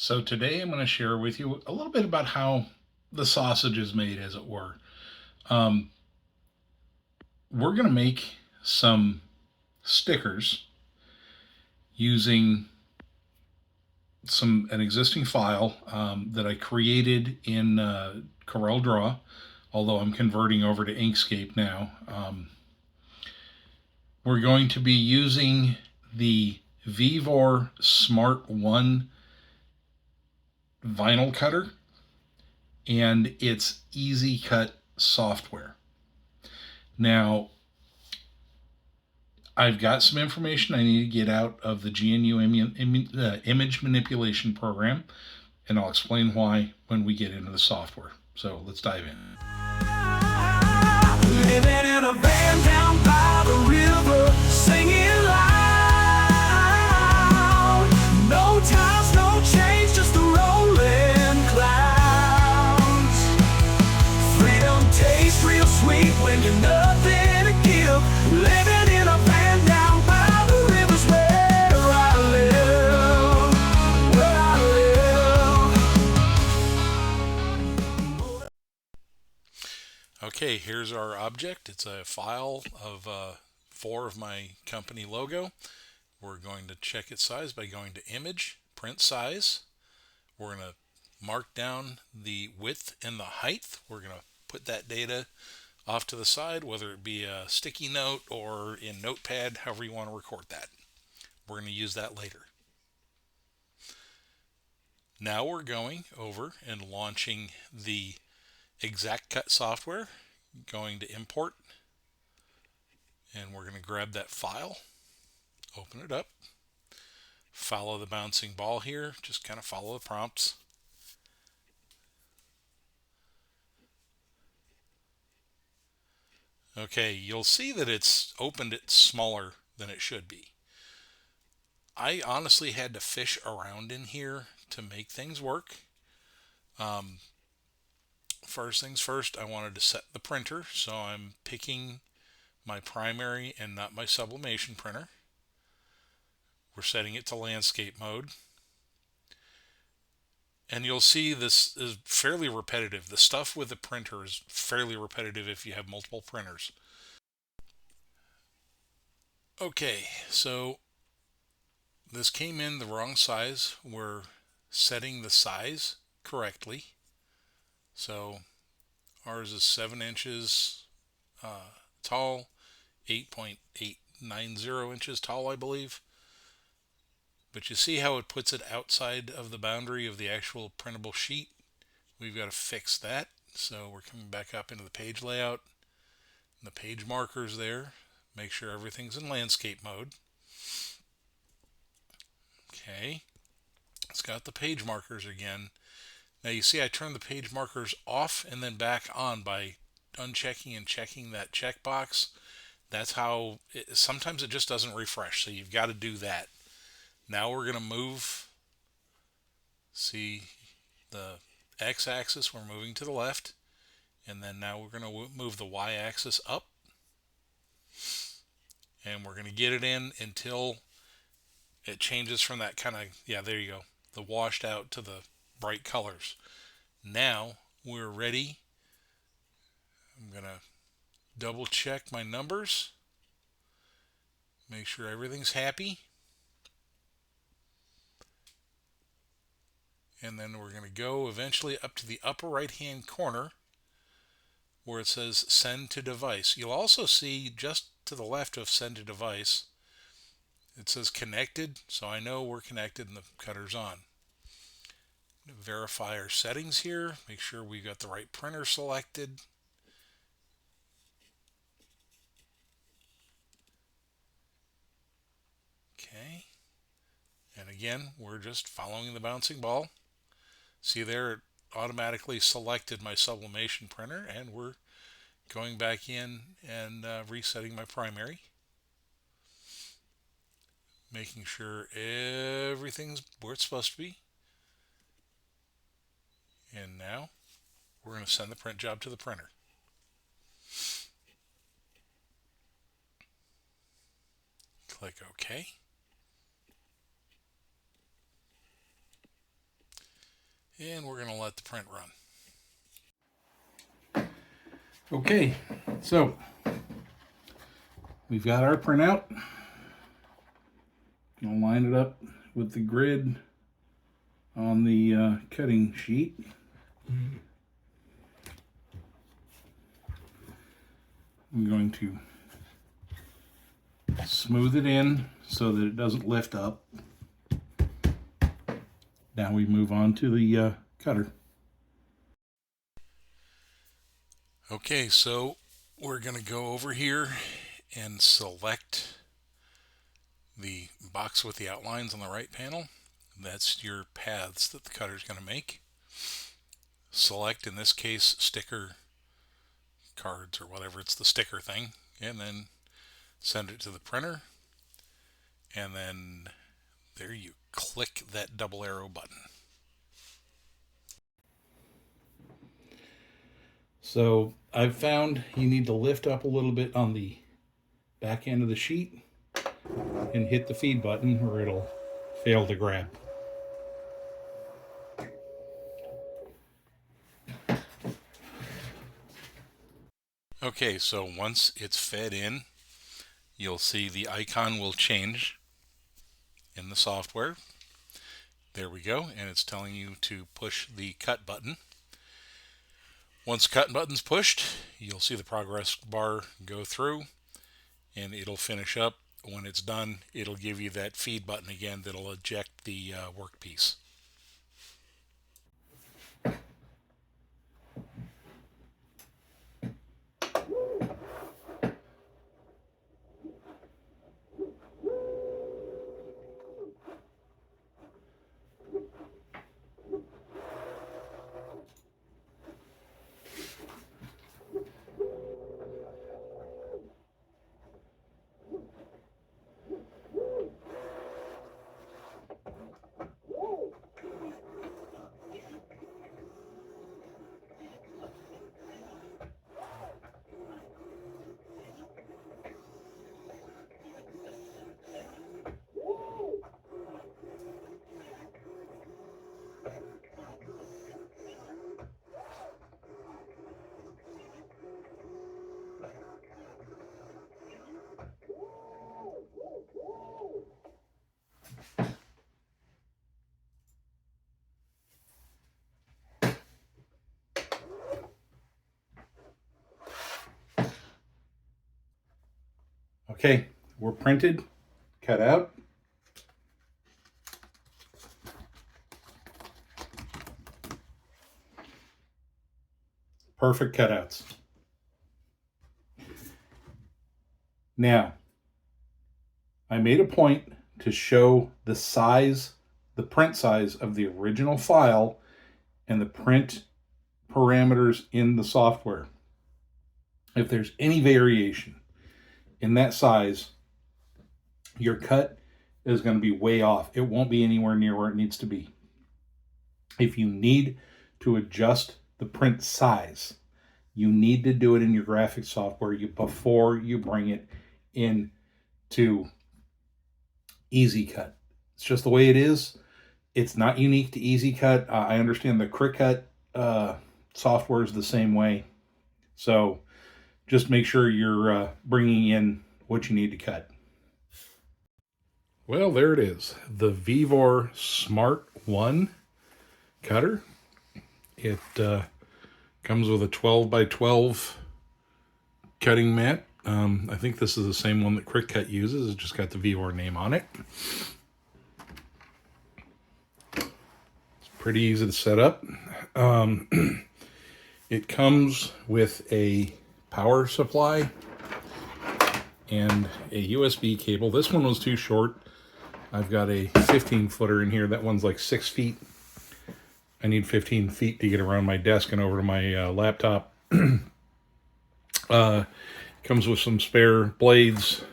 So today I'm going to share with you a little bit about how the sausage is made, as it were. Um, we're going to make some stickers using an existing file that I created in Corel Draw, although I'm converting over to Inkscape now. We're going to be using the Vevor Smart1 vinyl cutter and its ExactCut software. Now, I've got some information I need to get out of the GNU image manipulation program, and I'll explain why when we get into the software. So let's dive in. Living in a van down by the river, singing loud. No ties, no change, just the rolling clouds. Freedom tastes real sweet when you're nothing to give. Living in a van down by the river's where I live, where I live. Okay, here's our object. It's a file of 4 of my company logo. We're going to check its size by going to Image, Print Size. We're going to mark down the width and the height. We're going to put that data off to the side, whether it be a sticky note or in Notepad, however you want to record that. We're going to use that later. Now we're going over and launching the ExactCut software, going to import, and we're going to grab that file, open it up, follow the bouncing ball here, just kind of follow the prompts. Okay, you'll see that it's opened it smaller than it should be. I honestly had to fish around in here to make things work. First things first, I wanted to set the printer, so I'm picking my primary and not my sublimation printer. We're setting it to landscape mode. And you'll see this is fairly repetitive. The stuff with the printer is fairly repetitive if you have multiple printers. Okay, so this came in the wrong size. We're setting the size correctly. So ours is 7 inches tall, 8.890 inches tall, I believe. But you see how it puts it outside of the boundary of the actual printable sheet? We've got to fix that. So we're coming back up into the page layout, and the page markers there. Make sure everything's in landscape mode. Okay, it's got the page markers again. Now you see I turned the page markers off and then back on by unchecking and checking that checkbox. That's how sometimes it just doesn't refresh, so you've got to do that. Now we're going to move, see the x-axis, we're moving to the left, and then now we're going to move the y-axis up, and we're going to get it in until it changes from that kind of, yeah, there you go, the washed out to the bright colors. Now we're ready. I'm going to double check my numbers, make sure everything's happy, and then we're going to go eventually up to the upper right hand corner where it says send to device. You'll also see just to the left of send to device it says connected, so I know we're connected and the cutter's on. Verify our settings here, make sure we've got the right printer selected. Okay, and again we're just following the bouncing ball. See there, it automatically selected my sublimation printer, and we're going back in and resetting my primary, making sure everything's where it's supposed to be. And now we're going to send the print job to the printer. Click OK. and we're going to let the print run. Okay, so we've got our printout. I'll line it up with the grid on the cutting sheet. I'm going to smooth it in so that it doesn't lift up. Now we move on to the cutter. Okay, so we're going to go over here and select the box with the outlines on the right panel. That's your paths that the cutter is going to make. Select, in this case, sticker cards or whatever, it's the sticker thing, and then send it to the printer, and then there you click that double arrow button. So I've found you need to lift up a little bit on the back end of the sheet and hit the feed button or it'll fail to grab. Okay, so once it's fed in, you'll see the icon will change in the software. There we go, and it's telling you to push the cut button. Once cut button's pushed, you'll see the progress bar go through and it'll finish up. When it's done, it'll give you that feed button again that'll eject the workpiece. Okay, we're printed, cut out. Perfect cutouts. Now, I made a point to show the size, the print size of the original file and the print parameters in the software. If there's any variation in that size, your cut is going to be way off. It won't be anywhere near where it needs to be. If you need to adjust the print size, you need to do it in your graphics software before you bring it in to ExactCut. It's just the way it is. It's not unique to ExactCut. I understand the Cricut software is the same way. So just make sure you're bringing in what you need to cut. Well, there it is. The Vevor Smart1 cutter. It comes with a 12 by 12 cutting mat. I think this is the same one that Cricut uses. It's just got the Vevor name on it. It's pretty easy to set up. It comes with a power supply and a USB cable. This one was too short. I've got a 15-footer in here. That one's like 6 feet. I need 15 feet to get around my desk and over to my laptop. Comes with some spare blades.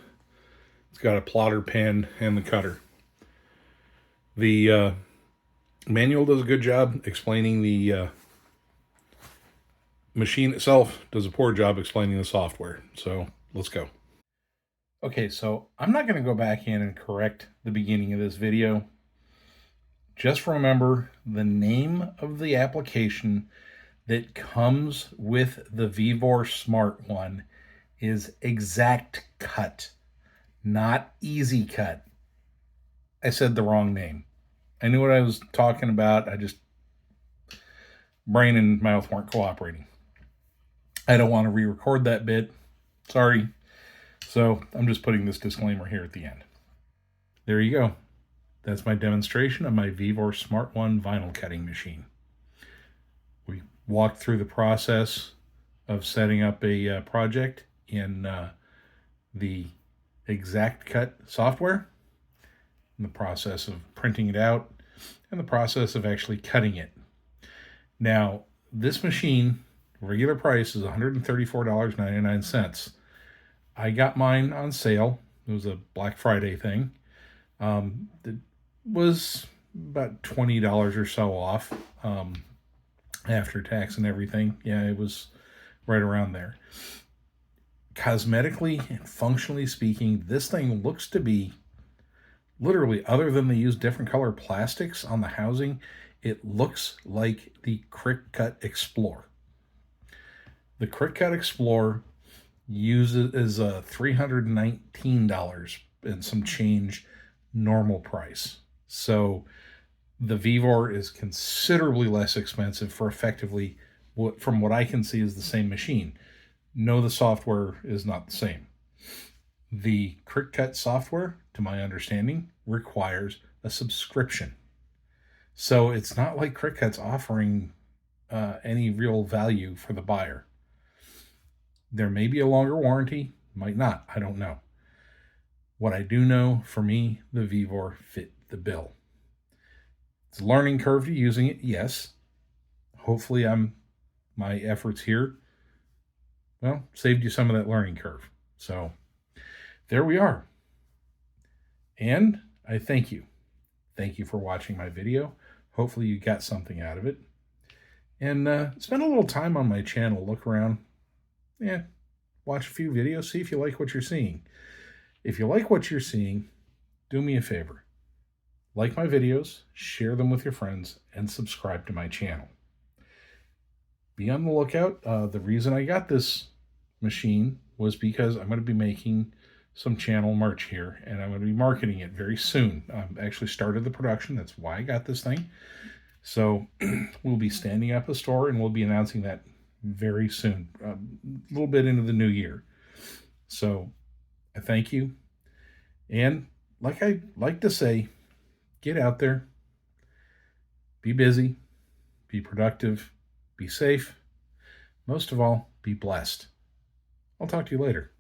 It's got a plotter pen and the cutter. The manual does a good job explaining the machine itself, does a poor job explaining the software. So let's go. Okay, so I'm not going to go back in and correct the beginning of this video. just remember the name of the application that comes with the Vevor Smart1 is ExactCut, not EasyCut. I said the wrong name. I knew what I was talking about. Brain and mouth weren't cooperating. I don't want to re-record that bit. Sorry. So I'm just putting this disclaimer here at the end. There you go. That's my demonstration of my Vevor Smart1 vinyl cutting machine. We walked through the process of setting up a project in the ExactCut software, in the process of printing it out, and the process of actually cutting it. Now, this machine, regular price is $134.99. I got mine on sale. It was a Black Friday thing. It was about $20 or so off after tax and everything. Yeah, it was right around there. Cosmetically and functionally speaking, this thing looks to be literally, other than they use different color plastics on the housing, it looks like the ExactCut Explorer. The ExactCut Explorer is a $319 and some change normal price. So the Vevor is considerably less expensive for effectively what, from what I can see, is the same machine. No, the software is not the same. The ExactCut software, to my understanding, requires a subscription. So it's not like ExactCut's offering any real value for the buyer. There may be a longer warranty, might not, I don't know. What I do know, for me, the Vevor fit the bill. It's a learning curve to using it, yes. Hopefully my efforts here, well, saved you some of that learning curve. So there we are. And I thank you. Thank you for watching my video. Hopefully you got something out of it. And spend a little time on my channel. Look around. Yeah, watch a few videos. See if you like what you're seeing. If you like what you're seeing, do me a favor. Like my videos, share them with your friends, and subscribe to my channel. Be on the lookout. The reason I got this machine was because I'm going to be making some channel merch here, and I'm going to be marketing it very soon. I've actually started the production. That's why I got this thing. So we'll be standing up a store, and we'll be announcing that very soon, a little bit into the new year. So I thank you. And like I like to say, get out there, be busy, be productive, be safe. Most of all, be blessed. I'll talk to you later.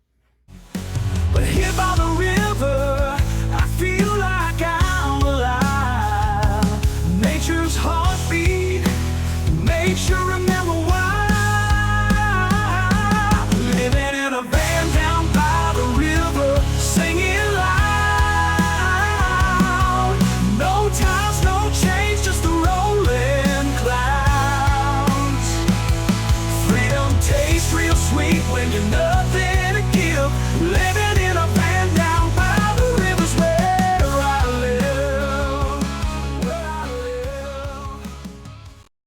But here by the river, I feel like I'm alive. Nature's heartbeat makes you remember why. Living in a van down by the river, singing loud. No ties, no change, just the rolling clouds. Freedom tastes real sweet when you know